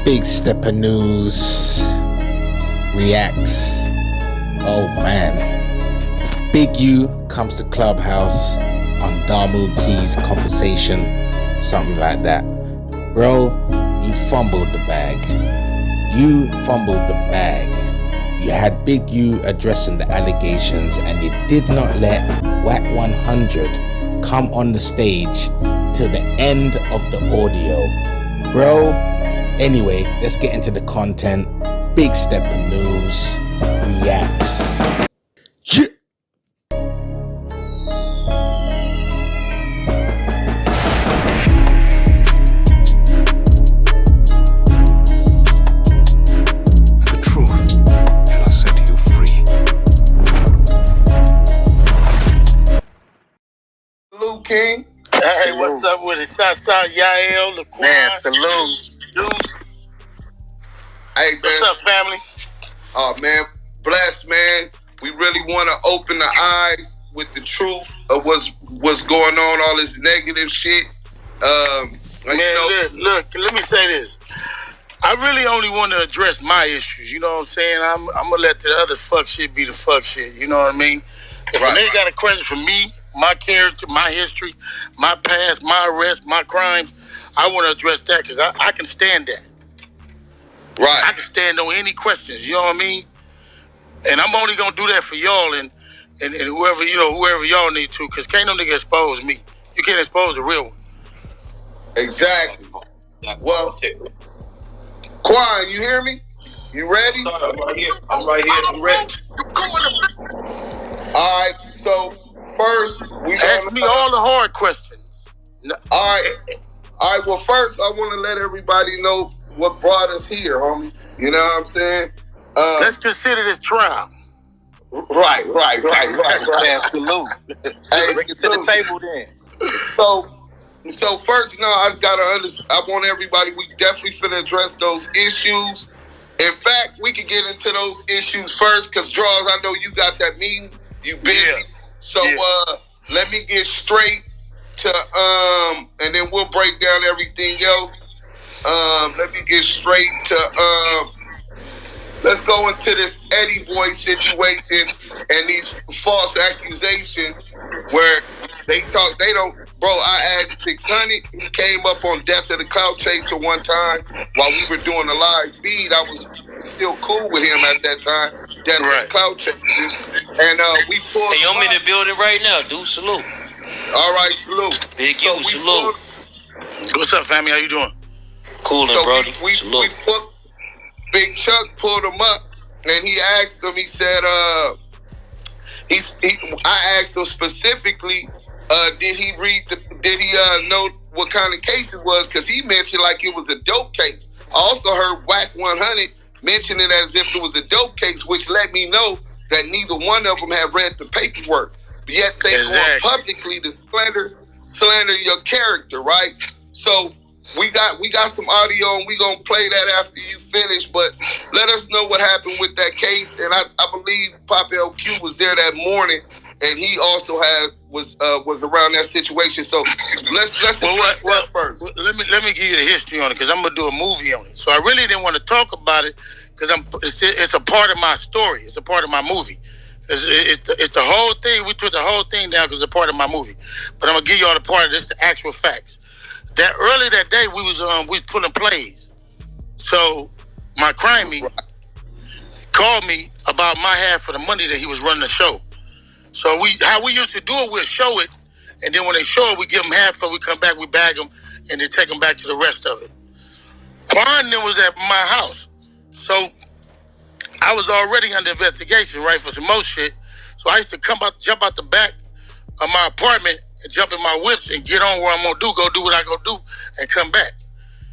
Big Stepper News reacts. Oh man. Big U comes to Clubhouse on Damu Key's conversation, something like that. Bro, you fumbled the bag. You fumbled the bag. You had Big U addressing the allegations and you did not let Wack 100 come on the stage till the end of the audio. Bro, anyway, let's get into the content. Big Stepper News reacts. Yeah. King. Hey, what's up with it? Shouts Yael, LaQuan. Man, salute. Deuce. Hey, man. What's up, family? Oh, man. Blessed, man. We really want to open the eyes with the truth of what's going on, all this negative shit. Man, look, let me say this. I really only want to address my issues. You know what I'm saying? I'm going to let the other fuck shit be the fuck shit. You know what I mean? If they got a question for me, my character, my history, my past, my arrest, my crimes, I want to address that because I can stand that. Right. I can stand on any questions, you know what I mean? And I'm only going to do that for y'all and whoever y'all need to, because can't no nigga expose me. You can't expose the real one. Exactly. Well, Quan, you hear me? You ready? I'm right here. I'm ready. All right, so first, ask me all the hard questions. All right. Well, first, I want to let everybody know what brought us here, homie. You know what I'm saying? Let's consider this trial. Right. Salute. Hey, bring it to the table then. So first, I want everybody. We definitely finna address those issues. In fact, we can get into those issues first, because Draws, I know you got that meeting. You busy. Yeah. So let me get straight to and then we'll break down everything else. Let me get straight to let's go into this Eddie Boy situation and these false accusations where I added 600. He came up on Death of the Clout Chaser one time while we were doing a live feed. I was still cool with him at that time. Death of the Clout Chaser. And we pulled. Hey, I'm in the building right now, dude. Salute. All right, salute. Big U, salute. What's up, family? How you doing? Cool, Brody. Salute. Big Chuck pulled him up, and he asked him. He said, I asked him specifically, did he know what kind of case it was? Because he mentioned like it was a dope case. I also heard Wack 100 mention it as if it was a dope case, which let me know that neither one of them had read the paperwork. Yet they going publicly to slander your character, right? So we got some audio, and we gonna play that after you finish. But let us know what happened with that case. And I believe Pop LQ was there that morning, and he also was around that situation. So let's first. Let me give you the history on it, because I'm gonna do a movie on it. So I really didn't want to talk about it because it's a part of my story. It's a part of my movie. It's the whole thing. We put the whole thing down because it's a part of my movie. But I'm gonna give you all the part of this, the actual facts. That early that day we was pulling plays. So my crimey called me about my half of the money that he was running the show. So how we used to do it, we'll show it, and then when they show it, we give them half of it, we come back, we bag them, and then take them back to the rest of it. Quan then was at my house. So I was already under investigation, right, for some more shit. So I used to jump out the back of my apartment and jump in my whips and get on where I'm gonna go do what I go do, and come back.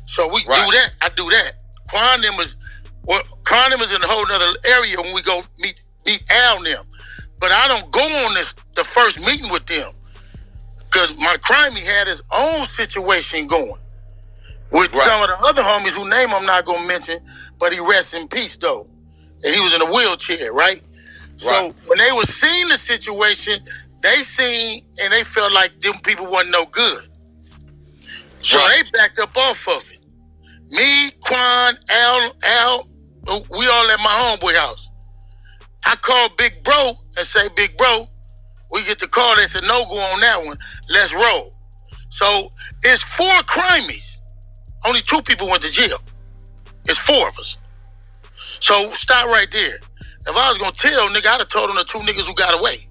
So we do that. I do that. Quan was in a whole other area when we go meet Al and them. But I don't go on the first meeting with them, because my crimey had his own situation going with some of the other homies whose name I'm not gonna mention, but he rests in peace though. And he was in a wheelchair, right? So when they were seeing the situation, they seen and they felt like them people wasn't no good. So they backed up off of it. Me, Quan, Al, we all at my homeboy house. I called Big Bro and say, Big Bro, we get the call. They said, no go on that one. Let's roll. So it's 4 crimies. Only 2 people went to jail. It's 4 of us. So stop right there. If I was going to tell, nigga, I'd have told them the 2 niggas who got away.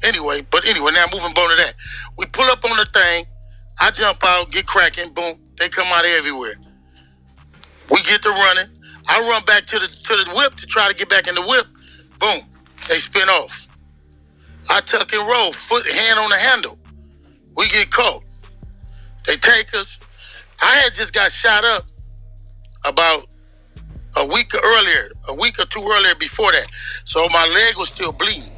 Anyway, now moving on to that. We pull up on the thing. I jump out, get cracking, boom. They come out everywhere. We get to running. I run back to the whip to try to get back in the whip. Boom. They spin off. I tuck and roll, hand on the handle. We get caught. They take us. I had just got shot up about a week or 2 earlier before that. So my leg was still bleeding.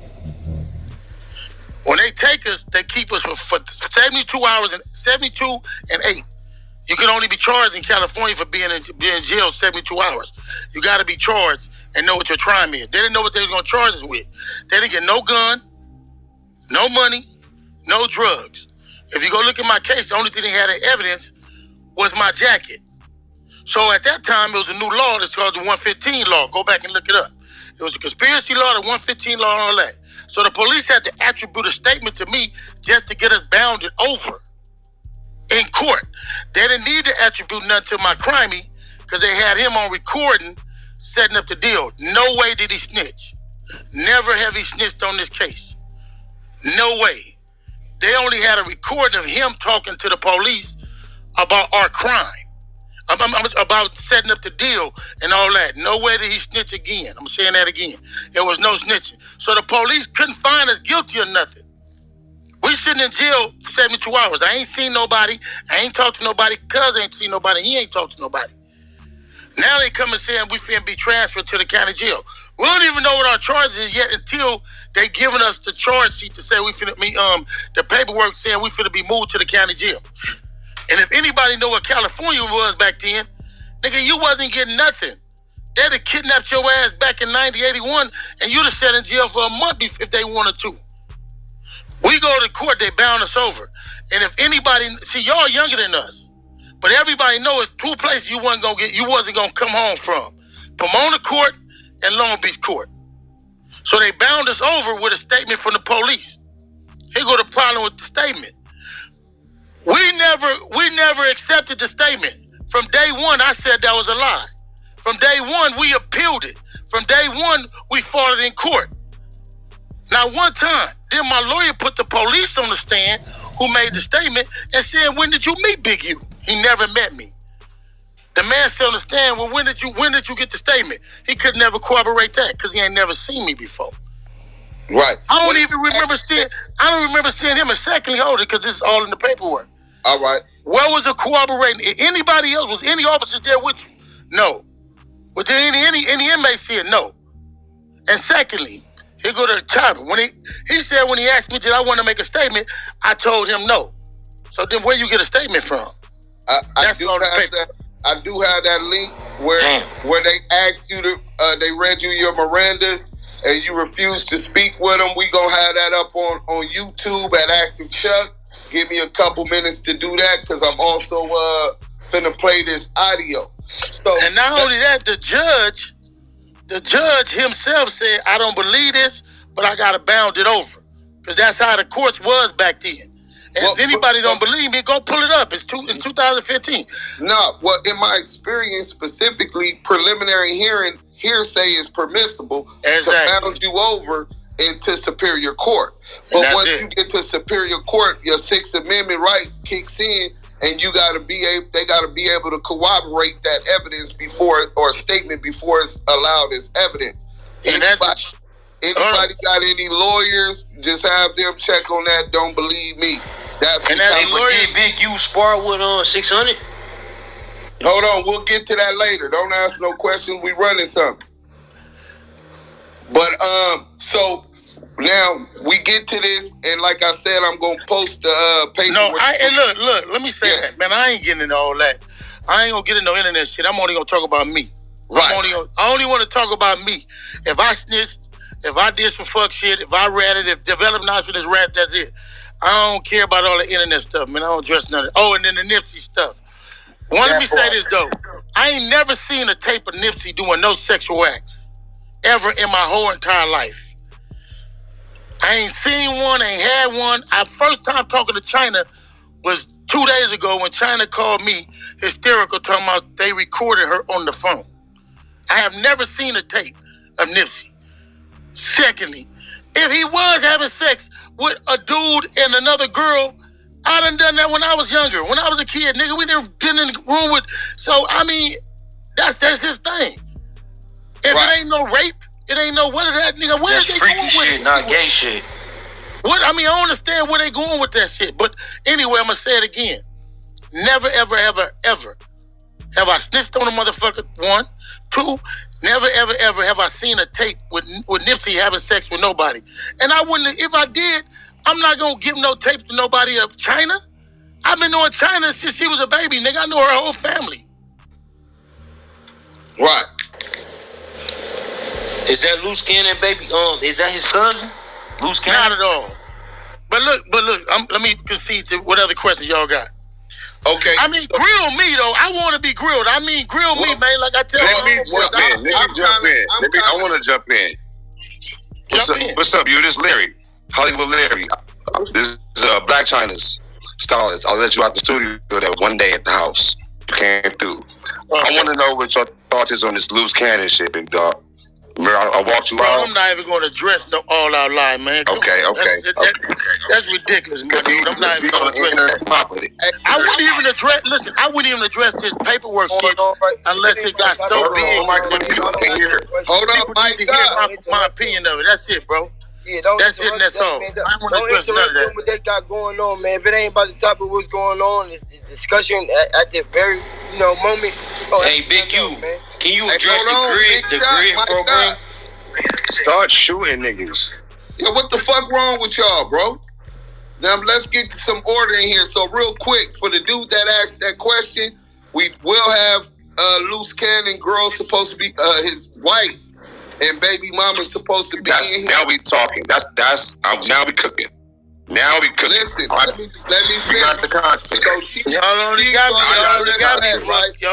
When they take us, they keep us for 72 hours and 72 and 8. You can only be charged in California for being in jail 72 hours. You got to be charged and know what your crime is. They didn't know what they was going to charge us with. They didn't get no gun, no money, no drugs. If you go look at my case, the only thing they had in evidence was my jacket. So at that time, it was a new law that's called the 115 law. Go back and look it up. It was a conspiracy law, the 115 law, and all that. So the police had to attribute a statement to me just to get us bounded over in court. They didn't need to attribute nothing to my crimey because they had him on recording setting up the deal. No way did he snitch. Never have he snitched on this case. No way. They only had a recording of him talking to the police about our crime. About setting up the deal and all that. No way did he snitch again. I'm saying that again. There was no snitching. So the police couldn't find us guilty or nothing. We sitting in jail 72 hours. I ain't seen nobody. I ain't talked to nobody. Cuz ain't seen nobody. He ain't talked to nobody. Now they come and saying we finna be transferred to the county jail. We don't even know what our charges is yet until they giving us the charge sheet to say we finna be the paperwork saying we finna be moved to the county jail. And if anybody know what California was back then, nigga, you wasn't getting nothing. They'd have kidnapped your ass back in 90, 81, and you'd have sat in jail for a month if they wanted to. We go to court, they bound us over. And if anybody, see, y'all younger than us, but everybody knows 2 places you wasn't gonna come home from. Pomona Court and Long Beach Court. So they bound us over with a statement from the police. Here go the problem with the statement. We never accepted the statement. From day one, I said that was a lie. From day one, we appealed it. From day one, we fought it in court. Now, one time, then my lawyer put the police on the stand who made the statement and said, when did you meet Big U? He never met me. The man still on the stand, well, when did you get the statement? He could never corroborate that because he ain't never seen me before. Right. I don't remember seeing him. And secondly, hold it, because it's all in the paperwork. All right. Where was the corroborating? Anybody else? Was any officers there with you? No. Was there any inmates here? No. And secondly, he go to the top. When he said when he asked me did I want to make a statement, I told him no. So then where you get a statement from? I do have that link where they asked you to they read you your Mirandas and you refused to speak with them. We gonna have that up on YouTube at Active Chuck. Give me a couple minutes to do that because I'm also finna play this audio. So, and not only that, the judge himself said, I don't believe this, but I gotta bound it over. Because that's how the courts was back then. And if anybody don't believe me, go pull it up. It's in 2015. No, well, in my experience specifically, preliminary hearsay is permissible to bound you over into superior court. But once you get to superior court, your Sixth Amendment right kicks in, and they gotta be able to corroborate that evidence or statement before it's allowed as evidence. Anybody got any lawyers? Just have them check on that. Don't believe me. That's and that lawyer Big U spar with 600. Hold on, we'll get to that later. Don't ask no questions. We running something. But so now we get to this, and like I said, I'm gonna post the paper. No, look. Let me say that, man. I ain't getting into all that. I ain't gonna get into no internet shit. I'm only gonna talk about me. Right. I only want to talk about me. If I snitched, if I did some fuck shit, if I ratted, if developed knowledge is rat, that's it. I don't care about all the internet stuff, man. I don't address none of it. Oh, and then the Nipsey stuff. Well, let me say this though. I ain't never seen a tape of Nipsey doing no sexual acts ever in my whole entire life. I ain't seen one, ain't had one. Our first time talking to China was 2 days ago when China called me hysterical, talking about they recorded her on the phone. I have never seen a tape of Nipsey. Secondly, if he was having sex with a dude and another girl, I done that when I was younger. When I was a kid, nigga, we didn't get in the room with. So I mean, that's his thing. If it ain't no rape, it ain't no what of that, nigga. Where is they going with shit, not gay shit. What I mean, I don't understand where they going with that shit. But anyway, I'm gonna say it again. Never, ever, ever, ever have I snitched on a motherfucker. 1, 2. Never, ever, ever have I seen a tape with Nipsey having sex with nobody. And I wouldn't. If I did, I'm not gonna give no tapes to nobody of China. I've been knowing China since she was a baby, nigga. I know her whole family. Right. Is that Loose Cannon, baby? Is that his cousin? Loose Cannon? Not at all. But look. Let me concede to what other questions y'all got. Okay. I mean, grill me though. I want to be grilled. I mean, grill me, man. Like I tell you. Let me jump in. I want to jump in. What's up, you? This is Larry, Hollywood Larry. This is Black China's stylist. I'll let you out the studio that one day at the house. You came through. I want to know what your thoughts is on this loose cannon shit, big dog. I walked you out. I'm not even going to address no all-out lie, man. Okay. That's ridiculous, man. I'm not even going to address that. I wouldn't even address. Listen, I wouldn't even address this paperwork shit unless it got so big. Hold on, Mike. My opinion of it. That's it, bro. Yeah, that's it, and that's all. Man, I want to address none of that. What they got going on, man. If it ain't about the topic of what's going on, it's the discussion at the very, moment. Hey, Big U, can you address the grid program? Start shooting niggas. Yeah, what the fuck wrong with y'all, bro? Now let's get some order in here. So real quick, for the dude that asked that question, we will have Loose Cannon girl supposed to be his wife, and baby mama supposed to be in here. Now we talking. Now we cooking. Now we cooking. Listen, let me finish. We got the content. So Y'all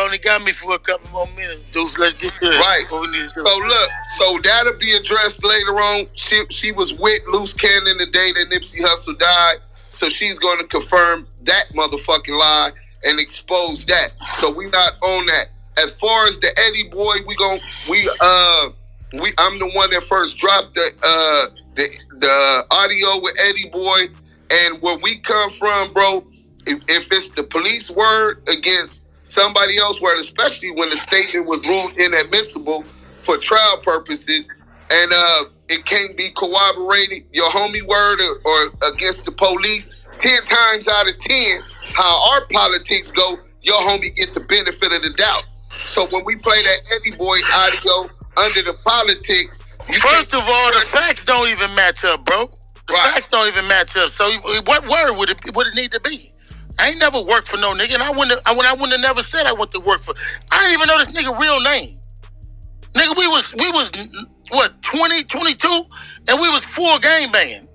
only got me for a couple more minutes, dude. Let's get to it. Right. So that'll be addressed later on. She was with Loose Cannon the day that Nipsey Hussle died, so she's going to confirm that motherfucking lie and expose that. So we not on that. As far as the Eddie boy, I'm the one that first dropped the audio with Eddie boy, and where we come from, bro, if it's the police word against somebody else word, especially when the statement was ruled inadmissible for trial purposes, and it can't be corroborated, your homie word or against the police, 10 times out of 10, how our politics go, your homie get the benefit of the doubt. So when we play that Eddie boy audio under the politics, first of all, the facts don't even match up, bro. The facts don't even match up. So what word would it need to be? I ain't never worked for no nigga, and I wouldn't have never said I went to work for. I didn't even know this nigga real name. Nigga, we was what 20, 22, and we was full gang banging.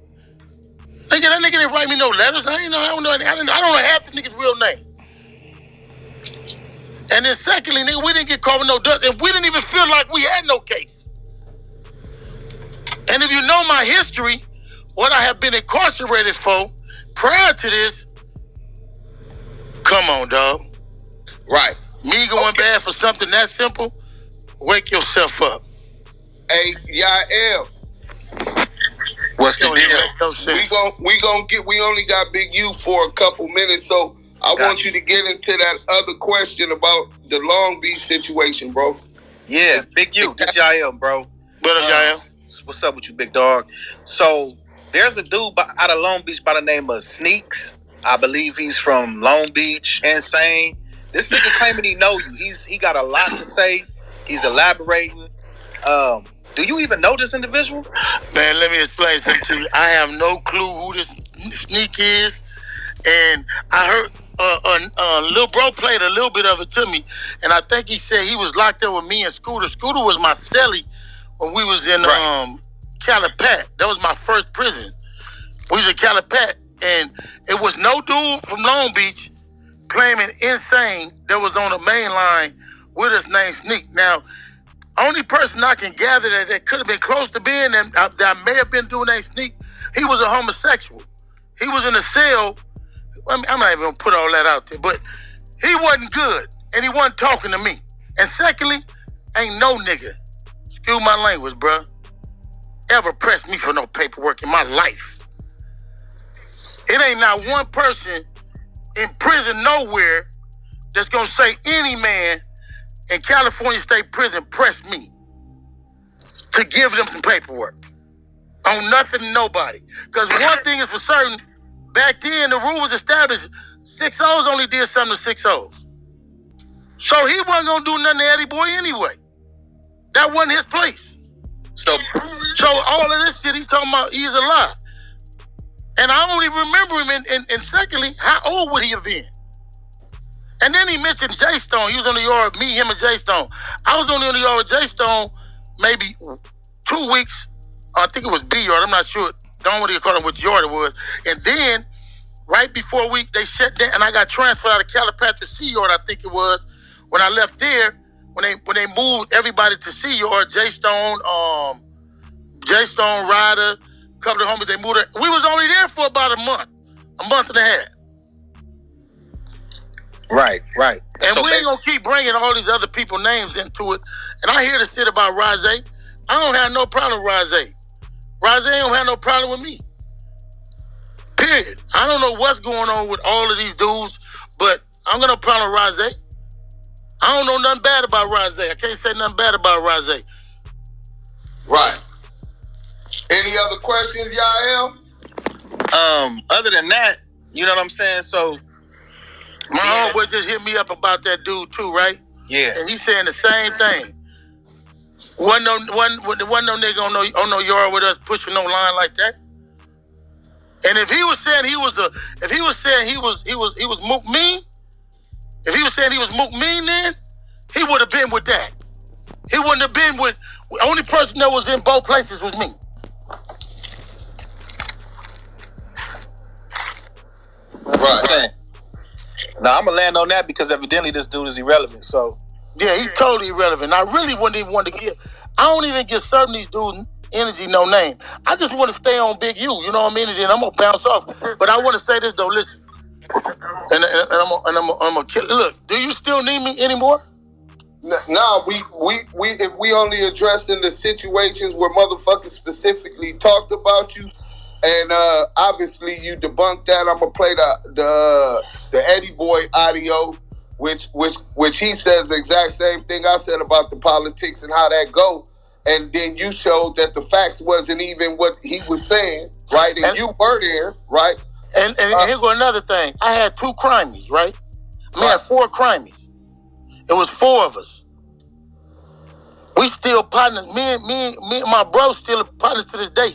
Nigga, that nigga didn't write me no letters. I don't know half the nigga's real name. And then secondly, nigga, we didn't get caught with no dust, and we didn't even feel like we had no case. And if you know my history, what I have been incarcerated for prior to this, come on, dog. Right. Me going bad for something that simple, wake yourself up. Hey, Yael. What's the deal? We only got Big U for a couple minutes, so I want you to get into that other question about the Long Beach situation, bro. Yeah, Big U, this Yael, bro. What up, Yael? What's up with you, big dog? So there's a dude out of Long Beach by the name of Sneaks. I believe he's from Long Beach. Insane. This nigga claiming he know you. He got a lot to say. He's elaborating. Do you even know this individual? Man, let me explain something to you. I have no clue who this Sneak is, and I heard Lil Bro played a little bit of it to me, and I think he said he was locked up with me and Scooter. Scooter was my cellie when we was in Calipat. That was my first prison. We was in Calipat, and it was no dude from Long Beach claiming Insane that was on the main line with us named Sneak. Now, only person I can gather that could have been close to being that may have been doing named Sneak, he was a homosexual. He was in a cell. I mean, I'm not even going to put all that out there, but he wasn't good, and he wasn't talking to me. And secondly, ain't no nigga, excuse my language, bruh, ever pressed me for no paperwork in my life. It ain't not one person in prison nowhere that's going to say any man in California State Prison pressed me to give them some paperwork on nothing and nobody. Because one thing is for certain, back then the rule was established, 6-0s only did something to 6-0s. So he wasn't going to do nothing to Eddie Boy anyway. That wasn't his place. So all of this shit he's talking about, he's a lie. And I only remember him, and secondly, how old would he have been? And then he mentioned Jay Stone. He was on the yard, me, him, and Jay Stone. I was only on the yard with Jay Stone maybe 2 weeks. I think it was B yard. I'm not sure. Don't want to call him which yard it was. And then, right before they shut down, and I got transferred out of Calipatria C yard, I think it was. When I left there, when they moved everybody to C yard, Jay Stone, Ryder, a couple of homies, they moved. We was only there for about a month and a half. Right. And so we ain't gonna keep bringing all these other people's names into it. And I hear the shit about Rose. I don't have no problem with Rose. Rose don't have no problem with me. Period. I don't know what's going on with all of these dudes, but I'm gonna problem with Rose. I don't know nothing bad about Rose. I can't say nothing bad about Rose. Right. Any other questions, Yael? Other than that, you know what I'm saying? So my homeboy just hit me up about that dude too, right? Yeah. And he's saying the same thing. Wasn't no nigga on no yard with us pushing no line like that. And if he was saying he was Mook Mean, if he was saying he was Mook Mean, then he would have been with that. He wouldn't have been with. The only person that was in both places was me. Right. Now I'm gonna land on that because evidently this dude is irrelevant. So yeah, he's totally irrelevant. I really wouldn't even want to give. I don't even give certain these dudes energy no name. I just want to stay on Big U. You know what I mean? And then I'm gonna bounce off. But I want to say this though. Listen, and I'm gonna kill. Look, do you still need me anymore? No, we if we only addressing the situations where motherfuckers specifically talked about you. And obviously you debunked that. I'm gonna play the Eddie Boy audio, which he says the exact same thing I said about the politics and how that go. And then you showed that the facts wasn't even what he was saying, right? And you were there, right? And here go another thing. I had 2 crimies, right? I had 4 crimies. It was 4 of us. We still partners. Me and my bro still partners to this day.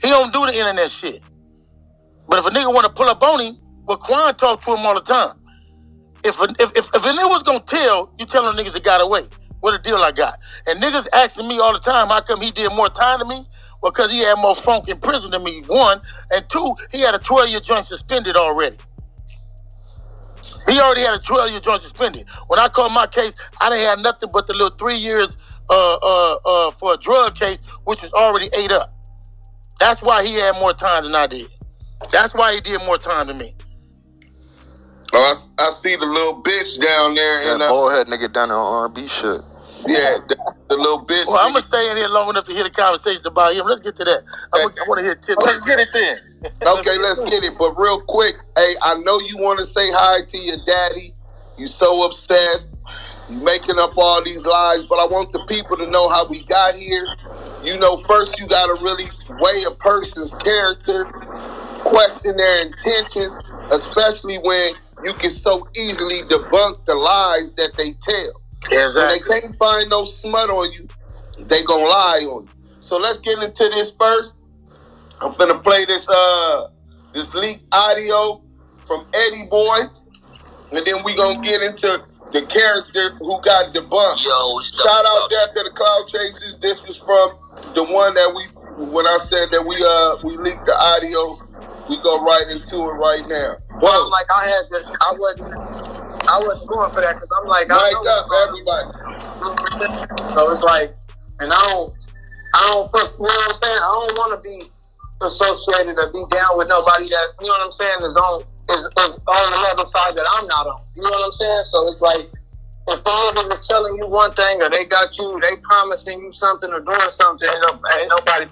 He don't do the internet shit. But if a nigga want to pull up on him, well, Quan talk to him all the time. If a nigga was going to tell, you tell them niggas that got away. What a deal I got. And niggas asking me all the time, how come he did more time than me? Well, because he had more funk in prison than me, 1. And 2, he had a 12-year joint suspended already. He already had a 12-year joint suspended. When I called my case, I didn't have nothing but the little 3 years for a drug case, which was already ate up. That's why he had more time than I did. That's why he did more time than me. Oh, I see the little bitch down there. That bald head nigga down there on R&B shit. Yeah, the little bitch. Well, I'm going to stay in here long enough to hear the conversation about him. Let's get to that. I want to hear tips. Let's get it then. Okay, let's get it. But real quick, hey, I know you want to say hi to your daddy. You so obsessed. You making up all these lies. But I want the people to know how we got here. You know, first you got to really weigh a person's character, question their intentions, especially when you can so easily debunk the lies that they tell. Exactly. When they can't find no smut on you, they gonna lie on you. So let's get into this first. I'm finna play this leaked audio from Eddie Boy, and then we gonna get into the character who got debunked. Yo, shout out there to the Cloud Chasers. This was from the one that when I said that we leaked the audio We go right into it right now. Well, I'm like, I wasn't going for that because I'm like, mic up, everybody. So it's like, and I don't put, you know what I'm saying? I don't want to be associated or be down with nobody that, you know what I'm saying, is on another side that I'm not on. You know what I'm saying? So it's like, if the nigga is telling you one thing or they got you, they promising you something or doing something, ain't nobody.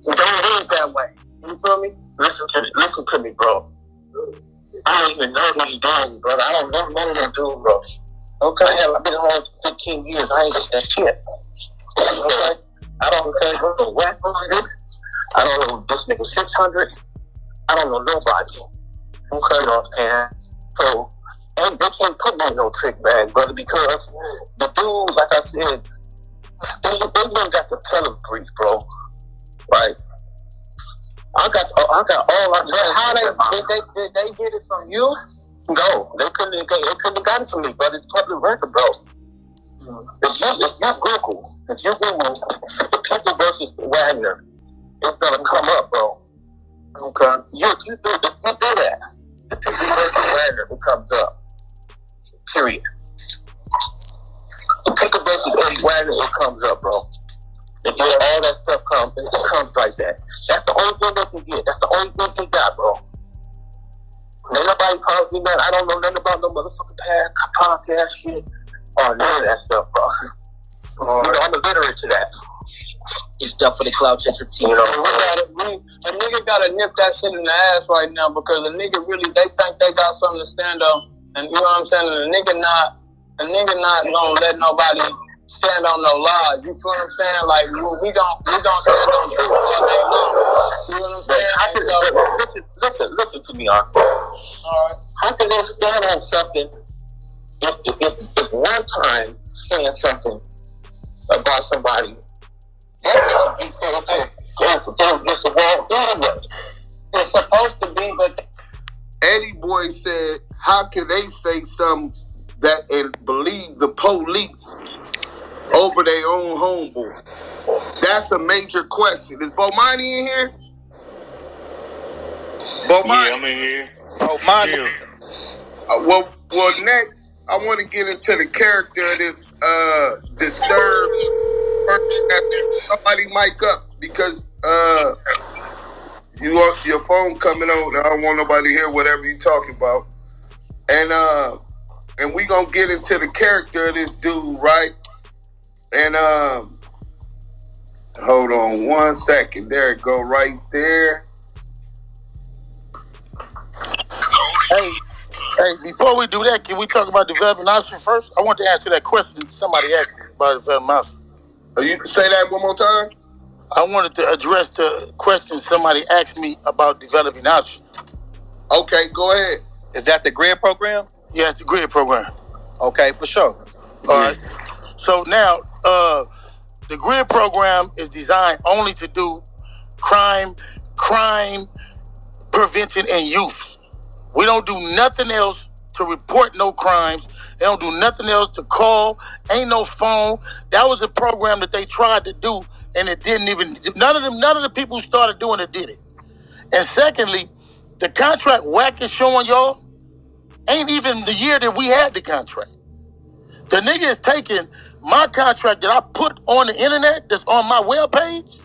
So don't do it that way. You feel me? Listen to me, bro. I don't even know these dudes, bro. I don't know none of them dudes, bro. Okay. I've been home for 15 years. I ain't did that shit. Okay. I don't know Wack 100. I don't know this nigga 600. I don't know nobody. Okay, and so they can't put me in no trick bag, brother, because the dude, like I said, they don't got the pedigree, bro. Right? I got all I got. How did they get it from you? No, they couldn't have got it from me, but it's public record, bro. If you Google the people versus Wagner, it's gonna come up, bro. Okay. If you do that, the people versus Wagner, it comes up. Period. The people versus Eddie Wagner, it comes up, bro. If all that stuff comes, it comes like that. That's the only thing they can get. That's the only thing they got, bro. Ain't nobody calls me that. I don't know nothing about no motherfucking podcast shit or none of that stuff, bro. I'm illiterate to that. It's stuff for the cloud chaser team. You know, a nigga gotta nip that shit in the ass right now because a nigga really, they think they got something to stand up, and you know what I'm saying? And a nigga not gonna let nobody stand on no lies. You feel what I'm saying? Like we gon' stand on truth all day long. You know what I'm saying? Listen to me, Arthur. Alright. How can they stand on something if one time saying something about somebody it's supposed to be, but Eddie Boy said, how can they say something that and believe the police over their own homeboy? That's a major question. Is Bomani in here? Bomani? Yeah, I'm in here. Bomani. Well, next, I want to get into the character of this disturbed person. Somebody mic up because your phone coming on. I don't want nobody to hear whatever you talking about. And we gonna get into the character of this dude, right? And hold on 1 second. There it go, right there. Hey, before we do that, can we talk about developing option first? I want to answer that question somebody asked me about developing option. You say that one more time? I wanted to address the question somebody asked me about developing option. Okay, go ahead. Is that the GRID program? Yeah, it's the GRID program. Okay, for sure. All right. So now, the GRID program is designed only to do crime prevention and youth. We don't do nothing else to report no crimes. They don't do nothing else to call. Ain't no phone. That was a program that they tried to do, and it didn't even. None of the people who started doing it did it. And secondly, the contract Wack is showing y'all ain't even the year that we had the contract. The nigga is taking my contract that I put on the internet that's on my webpage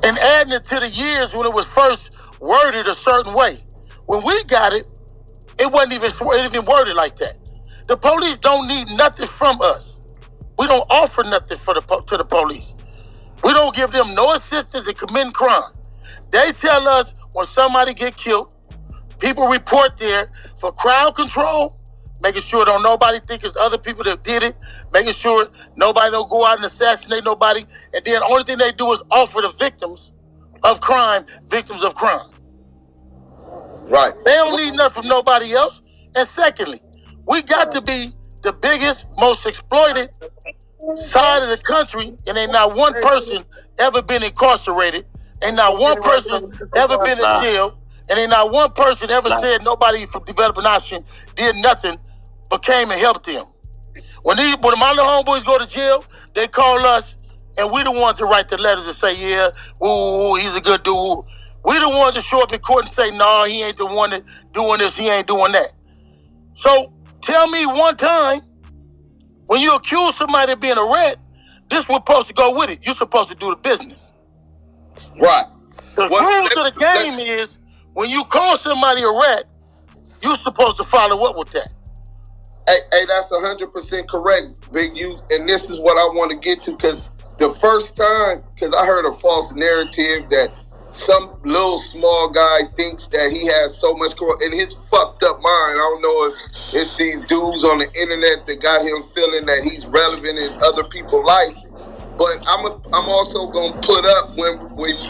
and adding it to the years when it was first worded a certain way. When we got it, it wasn't even worded like that. The police don't need nothing from us. We don't offer nothing to the police. We don't give them no assistance in committing crime. They tell us when somebody get killed, people report there for crowd control, making sure don't nobody think it's other people that did it, making sure nobody don't go out and assassinate nobody, and then the only thing they do is offer the victims of crime. Right. They don't need nothing from nobody else. And secondly, we got to be the biggest, most exploited side of the country, and ain't not one person ever been incarcerated, ain't not one person ever been in jail, and ain't not one person ever said nobody from developing option did nothing but came and helped them. When my little homeboys go to jail, they call us and we the ones that write the letters and say, yeah, ooh, he's a good dude. We the ones that show up in court and say, no, he ain't the one that doing this, he ain't doing that. So tell me one time when you accuse somebody of being a rat, this was supposed to go with it. You're supposed to do the business. Right. The rules of the game is when you call somebody a rat, you're supposed to follow up with that. Hey, that's 100% correct, Big U. And this is what I want to get to, because the first time, because I heard a false narrative that some little small guy thinks that he has so much in his fucked up mind. I don't know if it's these dudes on the internet that got him feeling that he's relevant in other people's life. But I'm also gonna put up when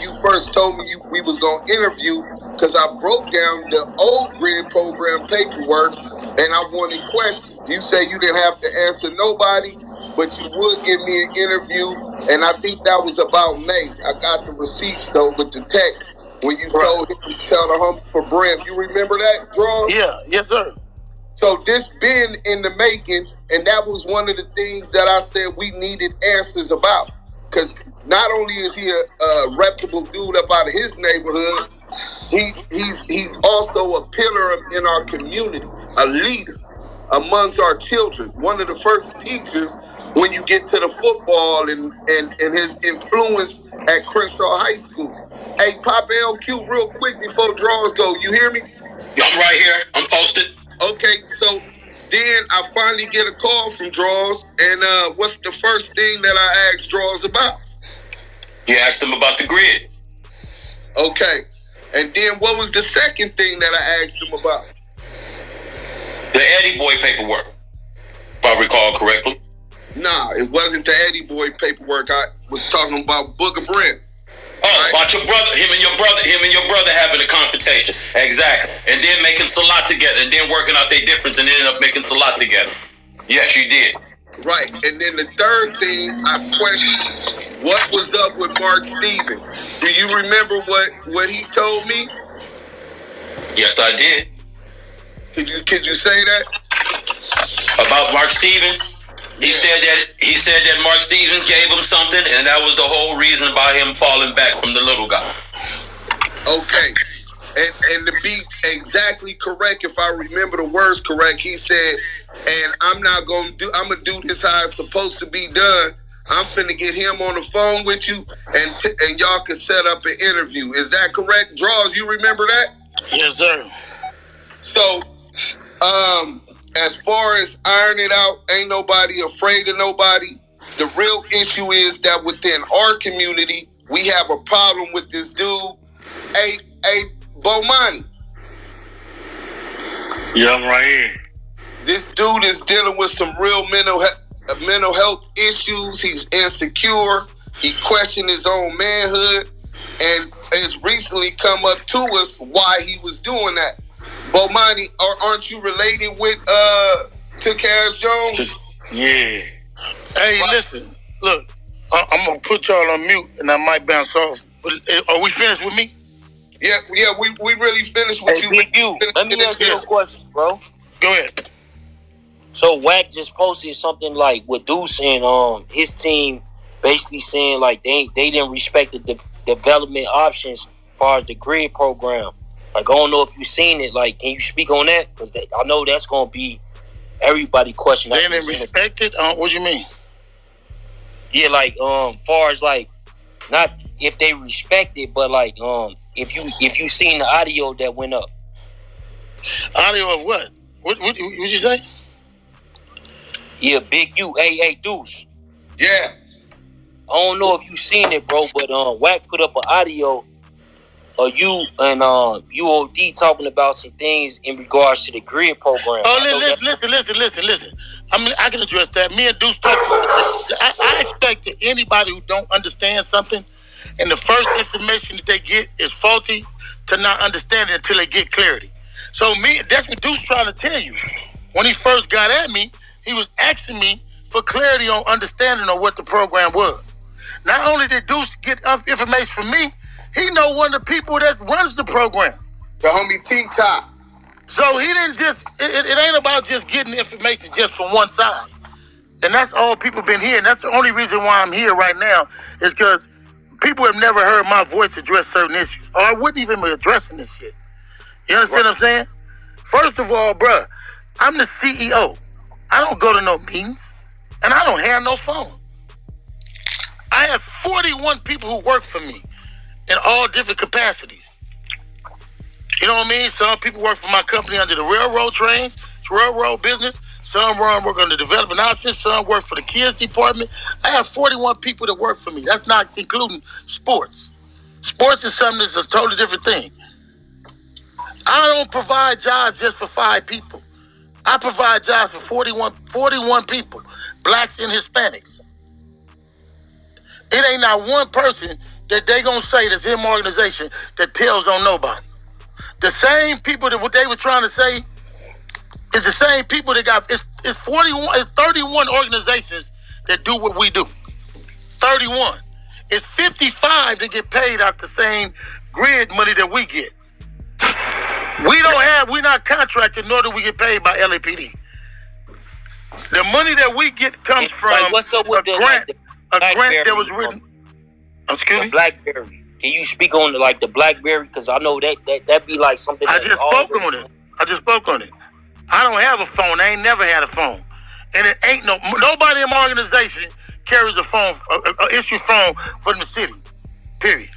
you first told me we was gonna interview, because I broke down the old grid program paperwork and I wanted questions. You say you didn't have to answer nobody, but you would give me an interview, and I think that was about May. I got the receipts though with the text when you told him to tell the hump for Brim. You remember that, Draw? Yeah, yes, sir. So this been in the making, and that was one of the things that I said we needed answers about. Because not only is he a reputable dude up out of his neighborhood, he's also a pillar in our community, a leader amongst our children. One of the first teachers when you get to the football and his influence at Crenshaw High School. Hey, Pop LQ, real quick before draws go, you hear me? I'm right here. I'm posted. Okay, so then I finally get a call from Draws, and what's the first thing that I asked Draws about? You asked him about the grid. Okay, and then what was the second thing that I asked him about? The Eddie Boy paperwork, if I recall correctly. Nah, it wasn't the Eddie Boy paperwork. I was talking about Booger Brent. Oh, right? About your brother, him and your brother having a confrontation. Exactly. And then making Salat together, and then working out their difference, and ended up making Salat together. Yes, you did. Right. And then the third thing, I questioned what was up with Mark Stevens. Do you remember what he told me? Yes, I did. Could you say that? About Mark Stevens? He said that Mark Stevens gave him something, and that was the whole reason by him falling back from the little guy. Okay. And to be exactly correct, if I remember the words correct, he said, and I'm gonna do this how it's supposed to be done. I'm finna get him on the phone with you, and y'all can set up an interview. Is that correct? Draws, you remember that? Yes, sir. So, as far as iron it out, ain't nobody afraid of nobody. The real issue is that within our community, we have a problem with this dude, Bomani. Yeah, I'm right here. This dude is dealing with some real mental health issues. He's insecure. He questioned his own manhood, and has recently come up to us why he was doing that. Bomani, aren't you related with Cash Jones? Yeah. Hey, listen, look, I'm gonna put y'all on mute, and I might bounce off. But are we finished with me? Yeah, we really finished with you. Big U, let me ask you a question, bro. Go ahead. So Wack just posted something like with Deuce and his team basically saying like they didn't respect the development options as far as the grid program. Like, I don't know if you've seen it. Like, can you speak on that? Because I know that's going to be everybody question. They didn't respect it? What do you mean? Yeah, like, far as, like, not if they respect it, but, like, if you seen the audio that went up. Audio of what? What you say? Yeah, Big U, AA Deuce. Yeah. I don't know if you seen it, bro, but Wack put up an audio you and UOD talking about some things in regards to the grid program. Oh, listen. I mean, I can address that. Me and Deuce talked about that. I expect that anybody who don't understand something, and the first information that they get is faulty, to not understand it until they get clarity. So that's what Deuce trying to tell you. When he first got at me, he was asking me for clarity on understanding of what the program was. Not only did Deuce get information from me, he know one of the people that runs the program. The homie T-Top. So he didn't just, it ain't about just getting information just from one side. And that's all people been hearing. That's the only reason why I'm here right now is because people have never heard my voice address certain issues. Or I wouldn't even be addressing this shit. You understand what I'm saying? First of all, bruh, I'm the CEO. I don't go to no meetings. And I don't have no phone. I have 41 people who work for me in all different capacities. You know what I mean? Some people work for my company under the railroad trains, railroad business. Some work under development options. Some work for the kids department. I have 41 people that work for me. That's not including sports. Sports is something that's a totally different thing. I don't provide jobs just for 5 people. I provide jobs for 41 people, blacks and Hispanics. It ain't not one person that they gonna say that's in my organization that tells on nobody. The same people that what they were trying to say is the same people that got it's 31 organizations that do what we do. 31. It's 55 that get paid out the same grid money that we get. We're not contracted, nor do we get paid by LAPD. The money that we get comes from what's up with a grant that was written. Excuse me? BlackBerry. Can you speak on the BlackBerry? Because I know that be like something. I just spoke on it. I don't have a phone. I ain't never had a phone, and it ain't nobody in my organization carries a phone, a issue phone from the city. Period.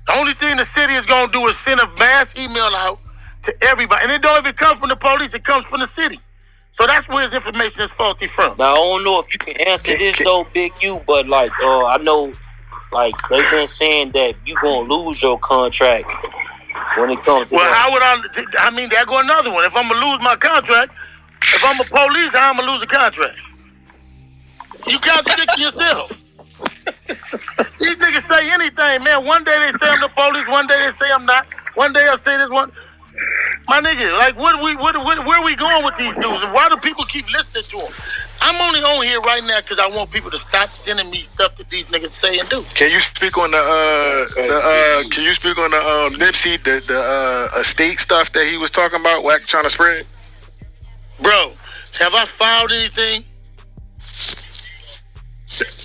The only thing the city is gonna do is send a mass email out to everybody, and it don't even come from the police. It comes from the city. So that's where his information is faulty from. Now I don't know if you can answer this though, Big U, but I know. They've been saying that you gonna lose your contract when it comes to how would I mean, there go another one. If I'm gonna lose my contract, if I'm a police, how I'm gonna lose a contract? You contradicting yourself. These niggas say anything, man. One day they say I'm the police, one day they say I'm not. One day I say this one. My nigga, where are we going with these dudes? And why do people keep listening to them? I'm only on here right now because I want people to stop sending me stuff that these niggas say and do. Can you speak on the Nipsey, the estate stuff that he was talking about, Wack trying to spread? Bro, have I filed anything?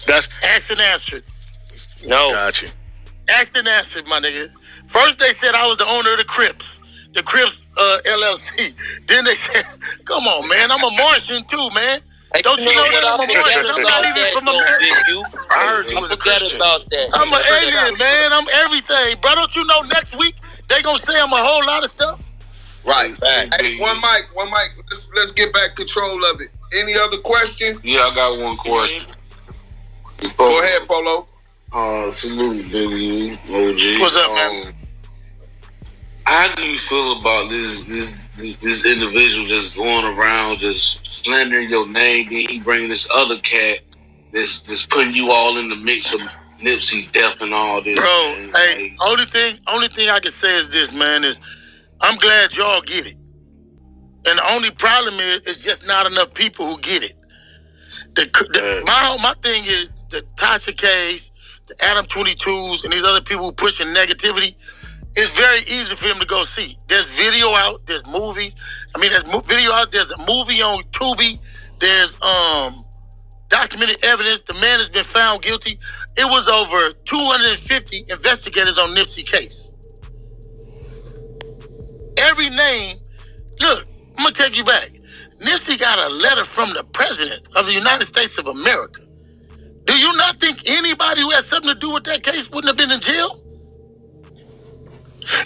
That's asked and answered. No. Got you. Asked and answered, my nigga. First they said I was the owner of the Crips. The Crips LLC. Then they said, come on, man, I'm a Martian too, man. Hey, don't you know that I'm a Martian? I'm not even from America. I heard you was a Christian. About that. I'm an alien, man. I'm everything. Bro, don't you know next week they gonna say I'm a whole lot of stuff? Right. Hey, one mic. Let's get back control of it. Any other questions? Yeah, I got one question. Go ahead, Polo. Salute, Big U, OG. What's up, man? How do you feel about this individual just going around just slandering your name, then he bringing this other cat that's putting you all in the mix of Nipsey death and all this? Bro, man. hey, only thing I can say is this, man, is I'm glad y'all get it. And the only problem is it's just not enough people who get it. My thing is the Tasha K's, the Adam 22s, and these other people who pushing negativity. It's very easy for them to go see. There's video out. There's movies. There's video out. There's a movie on Tubi. There's documented evidence. The man has been found guilty. It was over 250 investigators on Nipsey case. Every name. Look, I'm gonna take you back. Nipsey got a letter from the president of the United States of America. Do you not think anybody who had something to do with that case wouldn't have been in jail?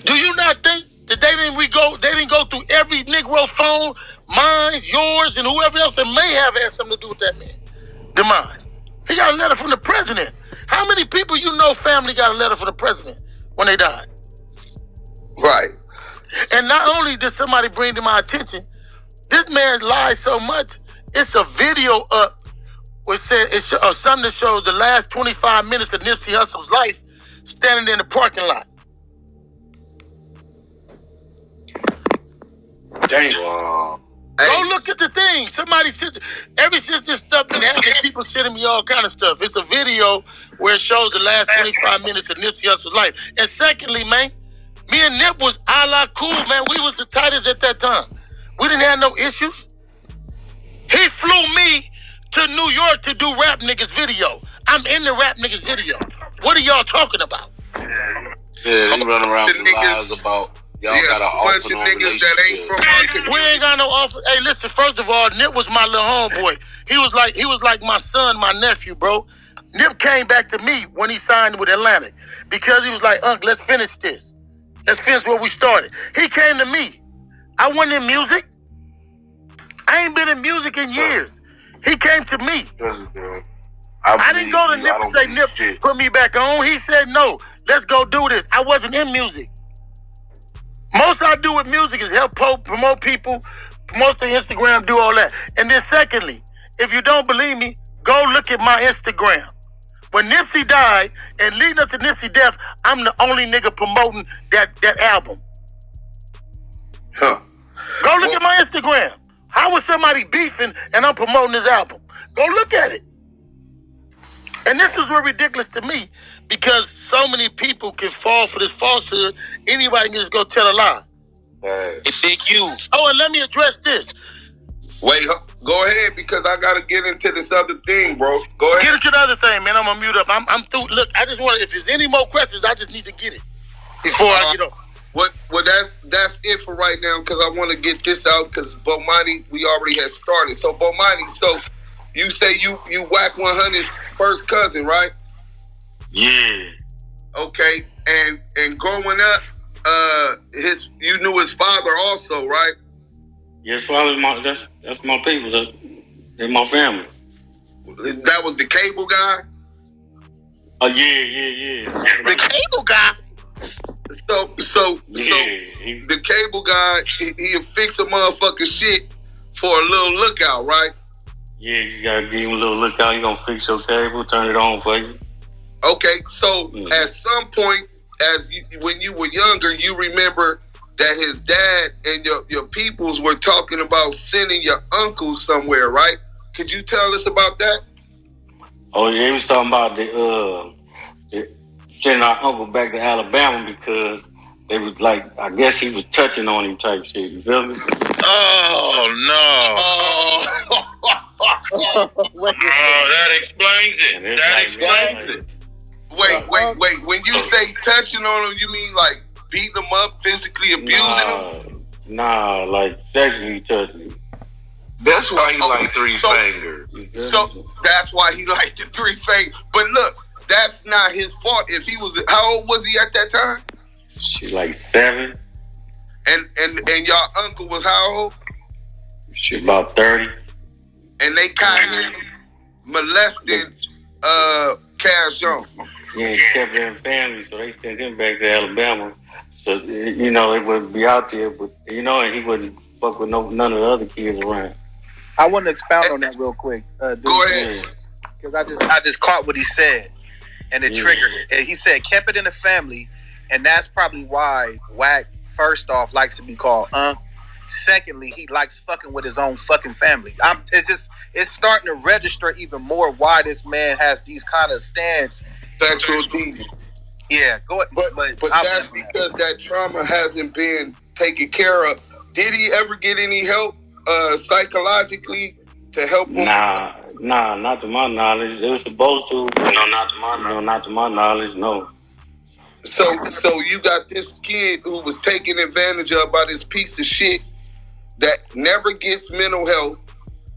Do you not think that they didn't go through every Negro phone, mine, yours, and whoever else that may have had something to do with that man? Demise. He got a letter from the president. How many people you know family got a letter from the president when they died? Right. And not only did somebody bring to my attention, this man lied so much, it's a video up which says something that shows the last 25 minutes of Nipsey Hussle's life standing in the parking lot. Damn. Wow. Go look at the thing. Somebody said, ever since this stuff been happening, people sending me all kind of stuff. It's a video where it shows the last 25 minutes of Nipsey Hussle's life. And secondly, man, me and Nip was a la cool, man. We was the tightest at that time. We didn't have no issues. He flew me to to New York to do Rap Niggas video. I'm in the Rap Niggas video. What are y'all talking about? Yeah, he run around with lies about y'all got an bunch of niggas that ain't from our community. We ain't got no offer. Hey, listen, first of all, Nip was my little homeboy. He was like my son, my nephew, bro. Nip came back to me when he signed with Atlantic because he was like, Unc, let's finish this. Let's finish what we started. He came to me. I wasn't in music. I ain't been in music in years. He came to me. I didn't go to Nip and say, Nip, put me back on. He said, no, let's go do this. I wasn't in music. Most I do with music is help promote people, promote the Instagram, do all that. And then secondly, if you don't believe me, go look at my Instagram. When Nipsey died and leading up to Nipsey's death, I'm the only nigga promoting that album. Huh. Go look at my Instagram. How was somebody beefing and I'm promoting this album? Go look at it. And this is what's ridiculous to me because so many people can fall for this falsehood. Anybody can just go tell a lie. It's Big U. Oh, and let me address this. Wait, go ahead because I gotta get into this other thing, bro. Go ahead. Get into the other thing, man. I'm gonna mute up. I'm through. Look, I just want. If there's any more questions, I just need to get it before I get up. Well, that's it for right now because I want to get this out because Bomani, we already had started. So Bomani, so you say you Wack 100's first cousin, right? Yeah. Okay, and growing up, you knew his father also, right? Yes, father. That's my people. They're my family. That was the cable guy. Oh yeah. The cable guy. So the cable guy, he'll fix a motherfucking shit for a little lookout, right? Yeah, you gotta give him a little lookout. He gonna fix your cable, turn it on for you. Okay, so at some point, when you were younger, you remember that his dad and your peoples were talking about sending your uncle somewhere, right? Could you tell us about that? Oh yeah, he was talking about the sending our uncle back to Alabama because they was like, I guess he was touching on him type shit. You feel me? Oh no! That explains it. That explains it. Wait. When you say touching on him, you mean like beating him up, physically abusing him? Nah, like sexually touching him. That's why he liked three fingers. So that's why he liked the three fingers. But look, that's not his fault. If he was, how old was he at that time? She like 7. And your uncle was how old? She about 30. And they caught him molesting Cash Jones. Yeah, he kept their family, so they sent him back to Alabama. So it wouldn't be out there, but and he wouldn't fuck with none of the other kids around. I want to expound on that real quick. Go ahead. Because I just caught what he said, and it triggered it. He said, kept it in the family, and that's probably why Wack, first off, likes to be called Secondly, he likes fucking with his own fucking family. It's starting to register even more why this man has these kind of stands. Sexual deviant. Yeah, go ahead. But that's because that trauma hasn't been taken care of. Did he ever get any help psychologically to help him? Nah, not to my knowledge. They were supposed to. No, not to my knowledge. No. So you got this kid who was taken advantage of by this piece of shit that never gets mental health,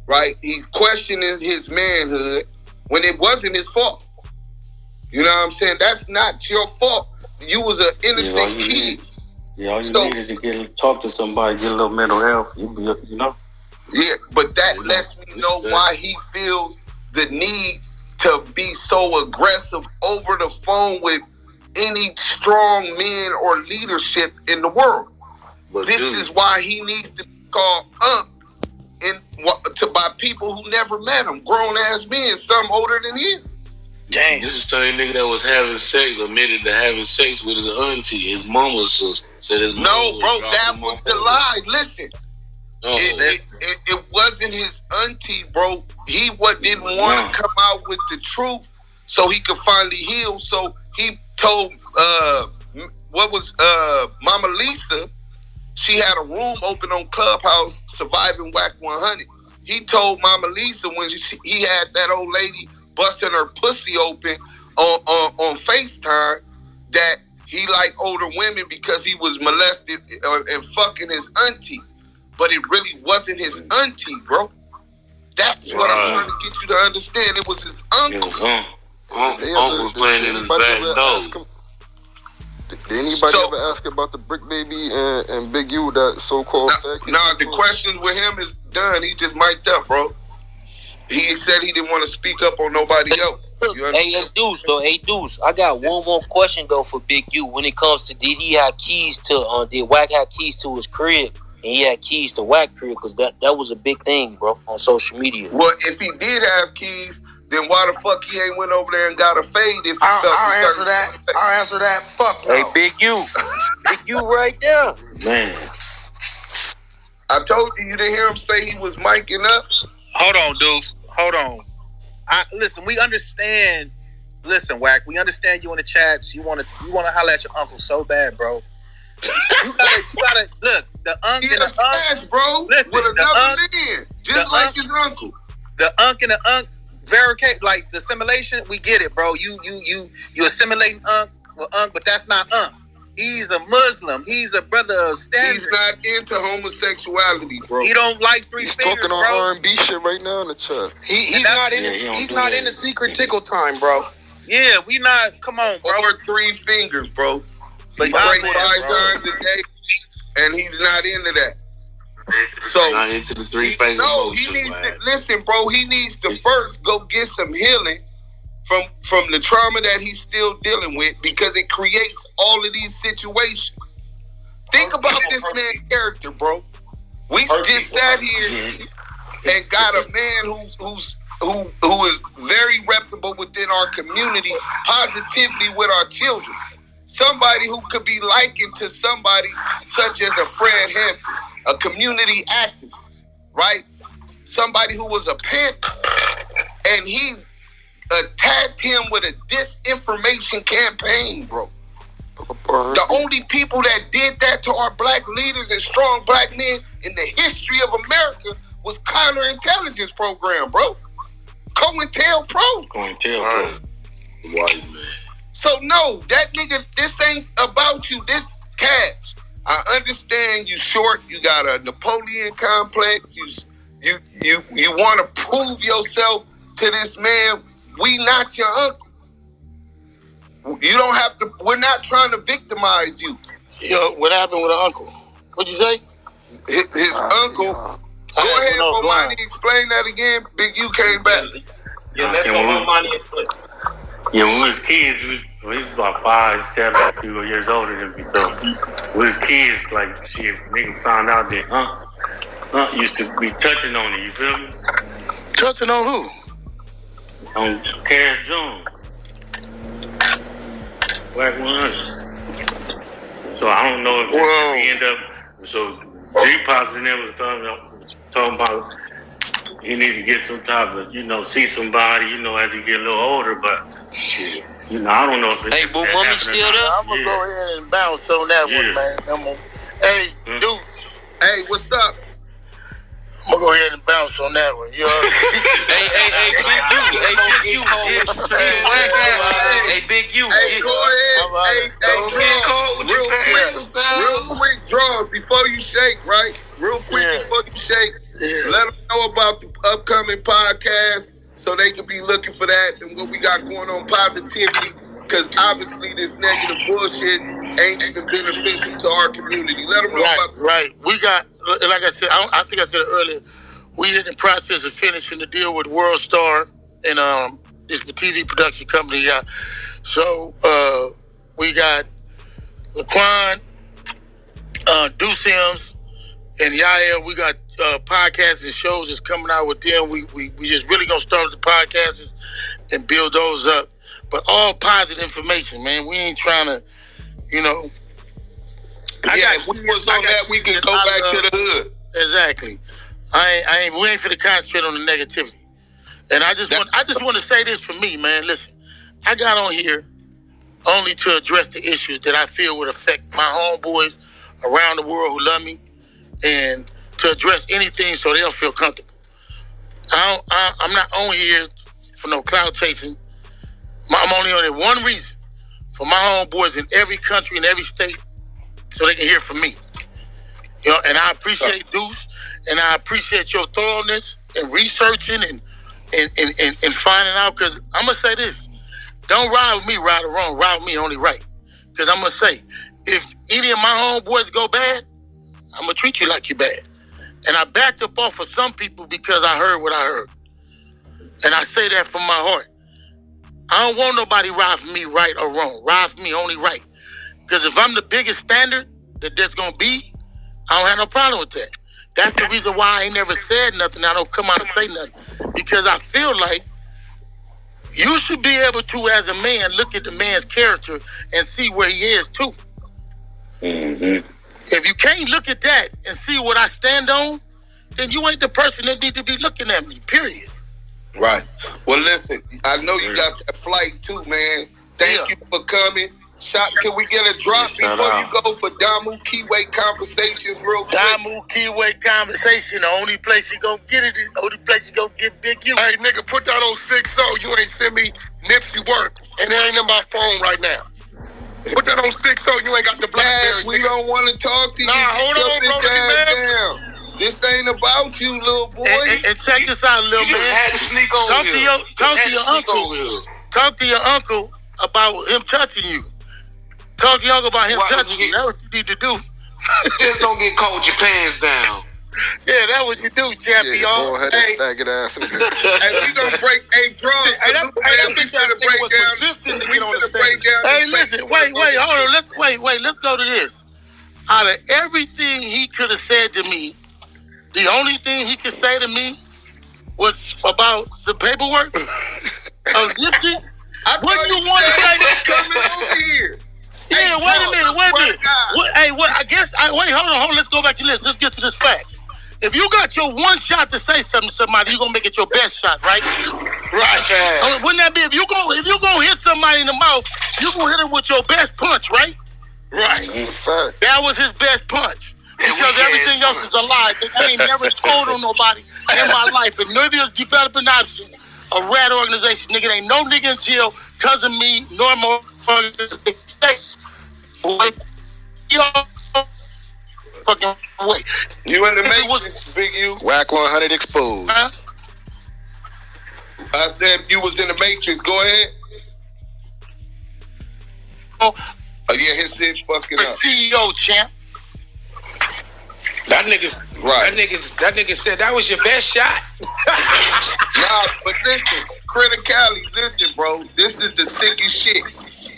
right? He's questioning his manhood when it wasn't his fault. You know what I'm saying? That's not your fault. You was an innocent kid. All you need is to talk to somebody, get a little mental health. Yeah, but that lets me know why he feels the need to be so aggressive over the phone with any strong men or leadership in the world. This is why he needs to be called by people who never met him, grown ass men, some older than him. Damn. This is the same nigga that was having sex, admitted to having sex with his auntie, his mama's sister. Said his no, bro, that was the lie. Listen. It wasn't his auntie, bro. He didn't want to come out with the truth so he could finally heal. So he told Mama Lisa, she had a room open on Clubhouse, Surviving Wack 100. he told Mama Lisa when he had that old lady busting her pussy open on FaceTime that he liked older women because he was molested and fucking his auntie. But it really wasn't his auntie, bro. That's what I'm trying to get you to understand. It was his uncle. Uncle playing in his back door. Did anybody ever ask about the Brick Baby and Big U, that so-called fat kid? Nah, the questions with him is done. He just mic'd up, bro. He said he didn't want to speak up on nobody else. Hey, Deuce, I got one more question, though, for Big U. When it comes to, did he have keys to, did Wack have keys to his crib? And he had keys to Wack crib? Because that was a big thing, bro, on social media. Well, if he did have keys, then why the fuck he ain't went over there and got a fade if he I'll answer that. I'll answer that. Fuck no. Hey, Big U. Big U right there. Man. I told you didn't hear him say he was miking up? Hold on, Deuce. Hold on. Listen, we understand. Listen, Wack, we understand you in the chats. You want to holler at your uncle so bad, bro. You gotta look. The uncle and the uncle, bro. Listen, with another man, just like his uncle. The uncle and the uncle. Verify, like the assimilation, we get it, bro. You assimilating but that's not He's a Muslim. He's a brother of standard. He's not into homosexuality, bro. He don't like three He's fingers, talking on R&B shit right now in the chat. He's not in the secret tickle time, bro. Yeah, we not. Come on, bro. Or three fingers, bro. He prays 5 times a day, and he's not into that. So not into the 3 fingers. No, he needs to listen, bro. He needs to first go get some healing from the trauma that he's still dealing with, because it creates all of these situations. Think about this man's character, bro. We just sat here and got a man who is very reputable within our community, positively with our children. Somebody who could be likened to somebody such as a Fred Hampton, a community activist, right? Somebody who was a panther, and he attacked him with a disinformation campaign, bro. The only people that did that to our black leaders and strong black men in the history of America was counterintelligence program, bro. COINTELPRO. White man. So no, that nigga, this ain't about you. This Cash. I understand you short. You got a Napoleon complex. You want to prove yourself to this man. We not your uncle. You don't have to. We're not trying to victimize you. Yo, what happened with an uncle? What'd you say? His uncle. Go ahead, Bomani. Explain that again. Big U came back. Yeah, that's what Bomani explained. Yeah, when we was kids, we was about 5, 7, 2 years older than me. So we was kids, like shit. Nigga found out that Unc used to be touching on it. You feel me? Touching on who? On Cash Jones. Wack 100. So I don't know if we end up. So G-Pops in there was talking about he need to get some type of, see somebody, as he get a little older, but shit, I don't know if it's. Hey, Boo Mummy still there? I'm gonna go ahead and bounce on that one, man. Hey, dude. Hey, what's up? I'm gonna go ahead and bounce on that one. Hey, Big U. Hey, go ahead. Real quick, draws before you shake, right? Real quick before you shake. Let them know about the upcoming podcast so they can be looking for that and what we got going on positivity, because obviously this negative bullshit ain't even beneficial to our community. Let them know about that. Right. We got, like I said, I think I said it earlier, we in the process of finishing the deal with World Star and it's the TV production company. Yeah. So we got Laquan, Deuce Sims, and Yael. We got podcasts and shows that's coming out with them. We just really gonna start the podcasts and build those up. But all positive information, man. We ain't trying to, if we was on that, we can go back to the hood. Exactly. We ain't finna concentrate on the negativity. And I just want to say this for me, man. Listen, I got on here only to address the issues that I feel would affect my homeboys around the world who love me, and to address anything so they'll feel comfortable. I'm not on here for no cloud chasing. I'm only on it one reason. For my homeboys in every country, in every state, so they can hear from me. You know, and I appreciate Deuce, and I appreciate your thoroughness and researching and finding out, because I'm going to say this. Don't ride with me right or wrong. Ride with me only right. Because I'm going to say, if any of my homeboys go bad, I'm going to treat you like you're bad. And I backed up off of some people because I heard what I heard. And I say that from my heart. I don't want nobody ride for me right or wrong. Ride for me only right. Because if I'm the biggest standard that there's going to be, I don't have no problem with that. That's the reason why I ain't never said nothing. I don't come out and say nothing. Because I feel like you should be able to, as a man, look at the man's character and see where he is, too. Mm-hmm. If you can't look at that and see what I stand on, then you ain't the person that need to be looking at me, period. Right. Well, listen, I know you got that flight, too, man. Thank you for coming. Can we get a drop before you go for Damu Keyway Conversations real quick? Damu Keyway Conversation, the only place you gonna get it is the only place you gonna get Big U. Hey, nigga, put that on 6-0. You ain't send me Nipsey work, and there ain't in my phone right now. Put that on 6-0. You ain't got the BlackBerry. We don't want to talk to you. Hold on, bro. Down. This ain't about you, little boy. And check this out, little man. You had to sneak over here. Talk to your uncle. Talk to your uncle about him touching you. Talk to your uncle about him touching you. That's what you need to do. Just don't get caught with your pants down. Yeah, that's what you do, champion. Hey, faggot ass. Hey, we gonna break draws. Hey, that bitch was persistent to get on the stage. Hey, listen, wait, hold on. Let's go to this. Out of everything he could have said to me, the only thing he could say to me was about the paperwork of Nipsey. What do you want to say? Coming over here. Yeah, wait a minute. Wait, hold on. Let's go back to this. Let's get to this fact. If you got your one shot to say something to somebody, you're gonna make it your best shot, right? Right. Wouldn't that be if you gonna hit somebody in the mouth, you gonna hit it with your best punch, right? Right. That's a fact. That was his best punch. Because everything else is a lie. I ain't never told on nobody in my life. And neither is Developing Option, a rat organization. Nigga, ain't no nigga in jail cousin me, nor more organization. Boy, yo, fucking way. You in the Matrix, Big U? Wack 100 exposed. Huh? I said you was in the Matrix. Go ahead. Oh yeah, his shit fucking up. CEO champ. That nigga said that was your best shot. Nah, but listen, listen, bro. This is the sickest shit.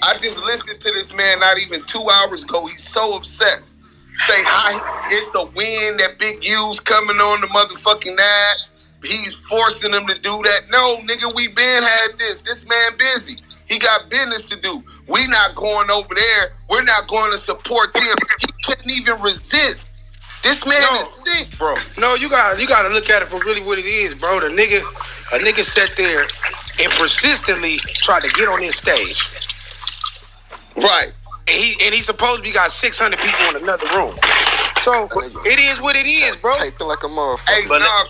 I just listened to this man not even 2 hours ago. He's so obsessed. Say hi, it's a win that Big U's coming on the motherfucking ad. He's forcing him to do that. No, nigga, we been had this. This man busy. He got business to do. We not going over there. We're not going to support them. He couldn't even resist. This man is sick, bro. No, you gotta look at it for really what it is, bro. A nigga sat there and persistently tried to get on this stage. Right. And he supposedly got 600 people in another room. So it is what it is, bro. Typing like a motherfucker. Hey,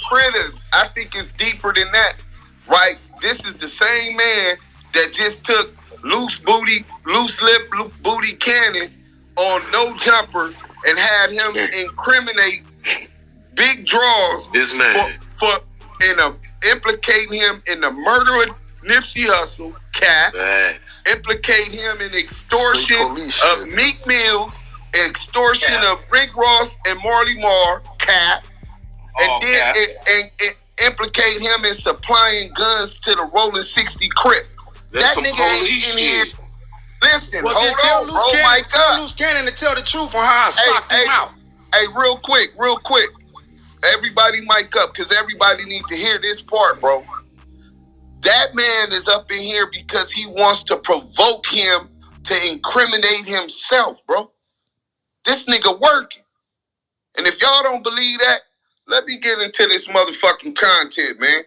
Critter, I think it's deeper than that, right? This is the same man that just took loose lip booty Cannon on No Jumper and had him incriminate Big Draws this man for implicating him in the murder of Nipsey Hussle, Cat, implicate him in extortion of Meek Mills, extortion of Rick Ross and Marley Marl, Cat, and then implicate him in supplying guns to the Rolling 60 Crip. That nigga ain't in here. Listen, hold on, bro. Tell Loose Cannon to tell the truth on how I socked him out. Hey, real quick. Everybody mic up, because everybody need to hear this part, bro. That man is up in here because he wants to provoke him to incriminate himself, bro. This nigga working. And if y'all don't believe that, let me get into this motherfucking content, man.